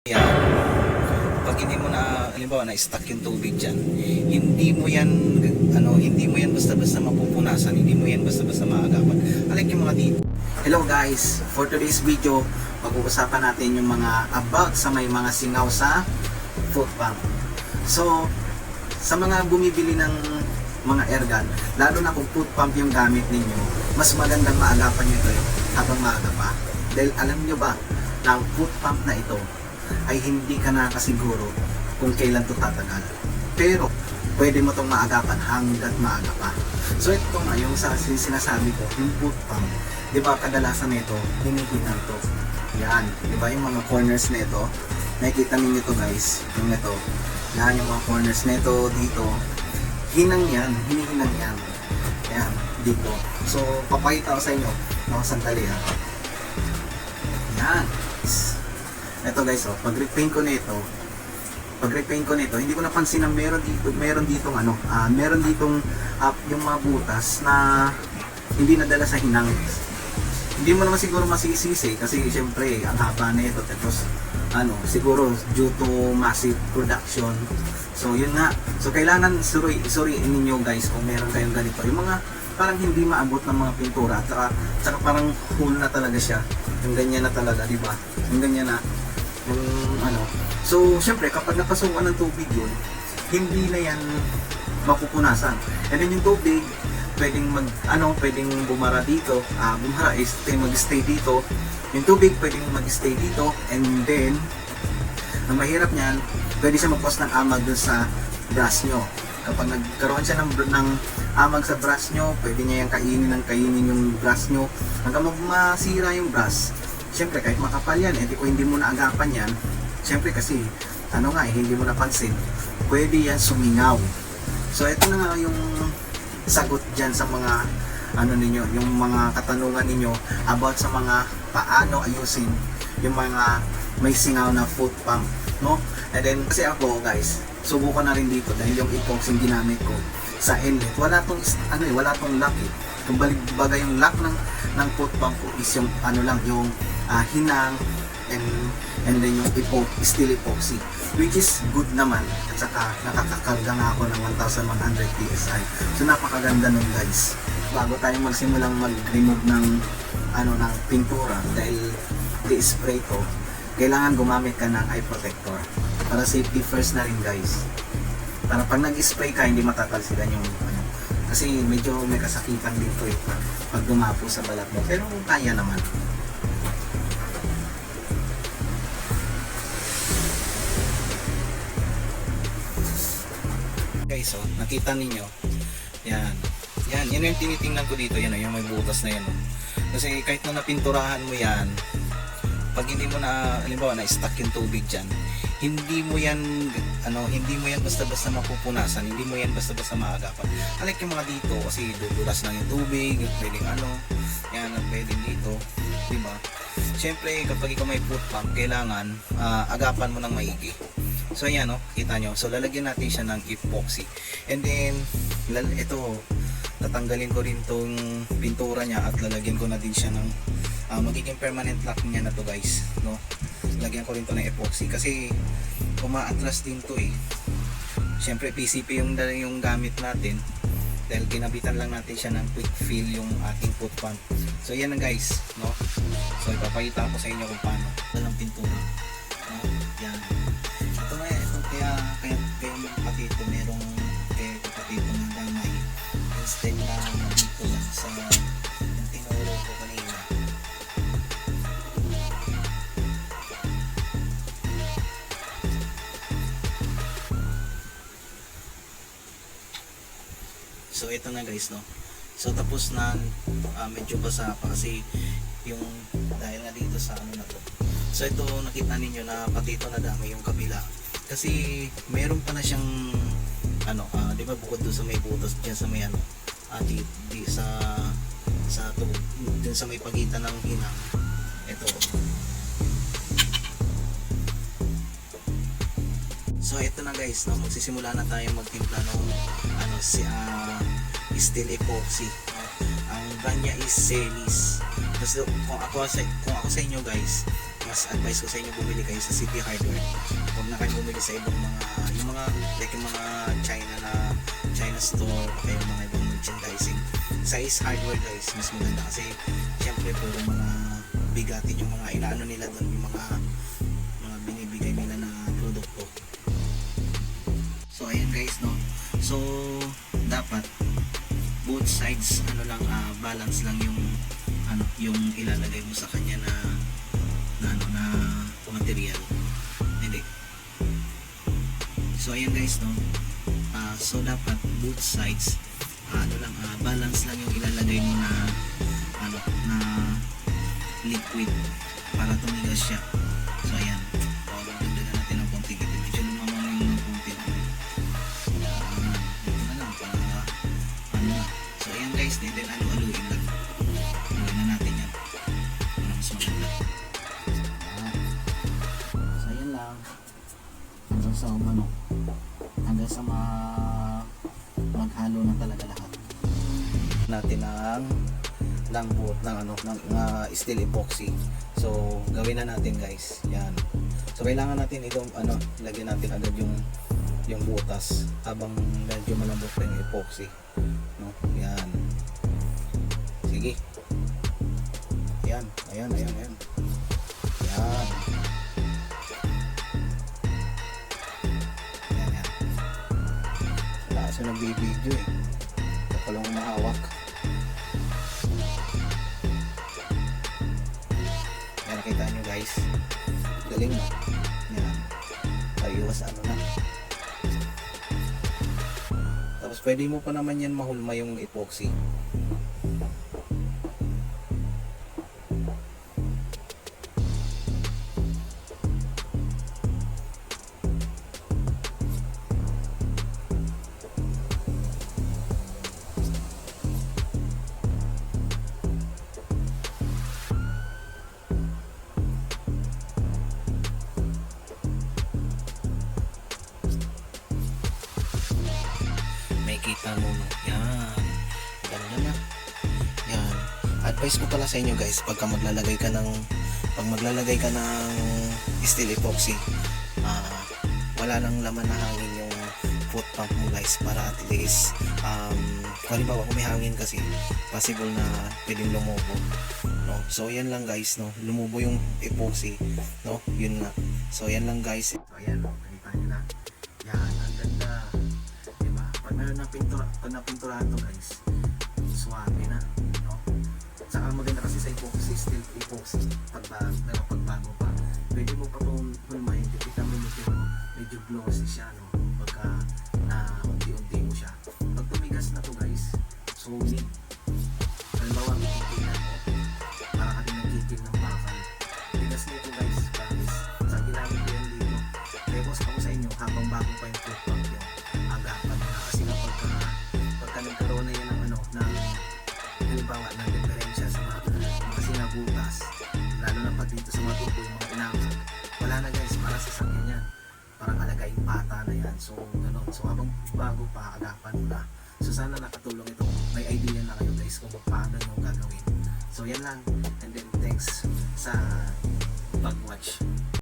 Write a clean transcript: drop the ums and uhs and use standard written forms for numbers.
Yan. Pag hindi mo na, halimbawa, na-stuck yung tubig dyan, hindi mo yan basta-basta mapupunasan, hindi mo yan basta-basta maagapan. Alike yung mga dito. Hello guys, for today's video, pag-uusapan natin yung mga about sa may mga singaw sa foot pump. So, sa mga bumibili ng mga airgun, lalo na kung foot pump yung gamit ninyo, mas magandang maagapan nyo ito habang maaga pa. Dahil alam nyo ba, na ang foot pump na ito ay hindi ka nakasiguro kung kailan ito tatagal. Pero, pwede mo itong maagapan hanggat maaga pa. So ito nga, yung sinasabi ko, yung foot pump, di ba kadalasan nito, hinihinang to. Yan, di ba yung mga corners nito, nakikita ninyo to guys, yung ito, yan yung mga corners nito, dito, hinang yan, hinihinang yan. Yan, dito. So, papakita ko sa inyo, sandali ha. Yan. Ito guys, pag-repaint ko nito, hindi ko napansin na meron ditong yung mga butas na hindi nadala sa hinang. Hindi mo naman siguro masisisi kasi syempre ang haba na ito, tapos siguro due to massive production. So yun nga. So kailangan sorry ninyo guys kung meron kayong ganito. Yung mga parang hindi maabot ng mga pintura at saka parang hole na talaga siya. Yung ganyan na talaga, di ba? Yung ganyan na. So syempre kapag napasukan ng tubig yun, hindi na yan mapupunasan. And then yung tubig pwedeng pwedeng bumara dito, mag-stay dito. Yung tubig pwedeng mag-stay dito, and then ang mahirap niyan, pwede siya mag-cause ng amag dun sa brush nyo. Kapag nagkaroon siya ng amag sa brush nyo, pwede niya yung kainin yung brush nyo hanggang masira yung brush. Siyempre kahit makapal yan, kung hindi mo na agapan yan, siyempre kasi hindi mo napansin, pwede yan sumingaw. So ito na nga yung sagot dyan sa mga yung mga katanungan ninyo about sa mga paano ayusin yung mga may singaw na foot pump, no? And then kasi ako guys, subukan na rin dito dahil yung epoxy ginamit ko sa inlet, wala tong lock eh. Kumbaga yung lock ng foot pump ko is yung yung hinang and then yung steel epoxy, which is good naman, at saka nakakakarga nga ako ng 1100 PSI. So napakaganda nun guys. Bago tayo magsimulang mag-remove ng ng pintura, dahil i-spray ko, kailangan gumamit ka ng eye protector para safety first na rin guys. Para pag nag-spray ka, hindi matatalsikan yung kasi medyo may kasakitan dito pag dumapo sa balat mo, pero kaya naman. Guys, nakita ninyo, yan yung tinitingnan ko dito, yan yung may butas na yan. Kasi kahit na napinturahan mo yan, pag hindi mo na, halimbawa na-stuck yung tubig dyan, hindi mo yan basta-basta mapupunasan, hindi mo yan basta-basta maagapan. Alike yung mga dito, kasi dudulas lang yung tubig, pwedeng pwedeng dito, diba? Siyempre kapag ikaw may foot pump, kailangan agapan mo ng maigi. So ayan, kita nyo. So lalagyan natin siya ng epoxy. And then ito, tatanggalin ko rin tong pintura niya at lalagyan ko na din siya ng magiging permanent lock niya na to guys, no? Lagyan ko rin to ng epoxy kasi umaatras din to Siyempre PCP yung gamit natin dahil kinabitan lang natin siya ng quick fill yung ating foot pump. So yan na guys, no? So ipapakita ko sa inyo kung paano ng pintura, no? Yan. Kaya kapatito, merong kapatito ng gamay instead na dito lang sa yung tinuro ko kanina. So ito na guys, no? So tapos na, medyo basa pa kasi yung dahil nga dito sa na to. So ito, nakita ninyo na pati ito nadami yung kabila. Kasi meron pa na siyang di ba bukod doon sa may butas diyan sa may dun sa may pagitan ng hinang. Ito. So ito na guys, magsisimula na tayo magtimpla ng steel epoxy. Ang brand niya is Celis. Kung ako sa inyo guys, mas advice ko sa inyo bumili kayo sa City Hardware. Huwag na kayo bumili sa ibang mga yung mga like yung mga China store o kaya mga ibang merchandising. Sa Ace Hardware guys, mas maganda kasi syempre puro mga bigatin yung mga inaano nila doon, yung mga binibigay nila na produkto. So ayan guys, no. So dapat both sides balance lang yung yung ilalagay mo sa kanya na material. Hindi. So ayan guys, no. So dapat both sides balance lang yung ilalagay mo na liquid para tumigas siya. So ayan. Dagdagan natin ng konti. Medyo lumamang yung konti. Ito na lang para na. So ayan guys, then aluin lang. Aluin na natin yan. Para mas maganda. So ayan lang. Hanggang sa maghalo na talaga lahat. Natin ng buot ng steel epoxy. So gawin na natin guys. Yan. So kailangan natin itong lagyan natin agad yung butas habang medyo malambot pa yung epoxy. No? Yan. Sige. Yan. Ayan. Yan. Wala siya nagbibideo eh. Ito lang mahawak. Yan, nakita nyo guys. Galing mo. Yan. Iwas na. Tapos pwede mo pa naman yan mahulma yung epoxy. Kita mo, no? Yan. Ganda na. Yan. Advice ko pala sa inyo guys, pag maglalagay ka ng steel epoxy, wala nang laman na hangin yung foot pump mo guys, para at least kung halimbawa kung may hangin kasi possible na pwedeng lumubo, no? So yan lang guys, no? Lumubo yung epoxy, no? Yun na. So yan lang guys. So ayan, no? Nakita nyo na. Yan, ang ganda. Pag napinturahan to guys, suwabe na, no? Saka maganda kasi sa epoxy, steel epoxy, pagbago pa, pwede mo pa itong hulmahin. Kita mo medyo glossy siya, no? Pagka unti-unti mo siya, pag tumigas na to guys, solid. Halimbawa magkikilan mo, para ka din nagkikil ng bakal. Tigas nito guys, promise. Sa ginamit ko yan dito, tapos ako sa inyo habang bago pa yung foot pump yun, agapan na kasi na pagka nagkaroon na yan ng halimbawa ng diferensya sa mga sinabutas, lalo na pag dito sa mga tubo yung mga inangan, wala na guys, para sa sakyan yan, parang alagaing pata na yan. So gano'n, so habang bago pa, agapan mo na. So sana nakatulong ito, may idea na kayo guys kung paano yung gagawin. So yan lang, and then thanks sa pag-watch.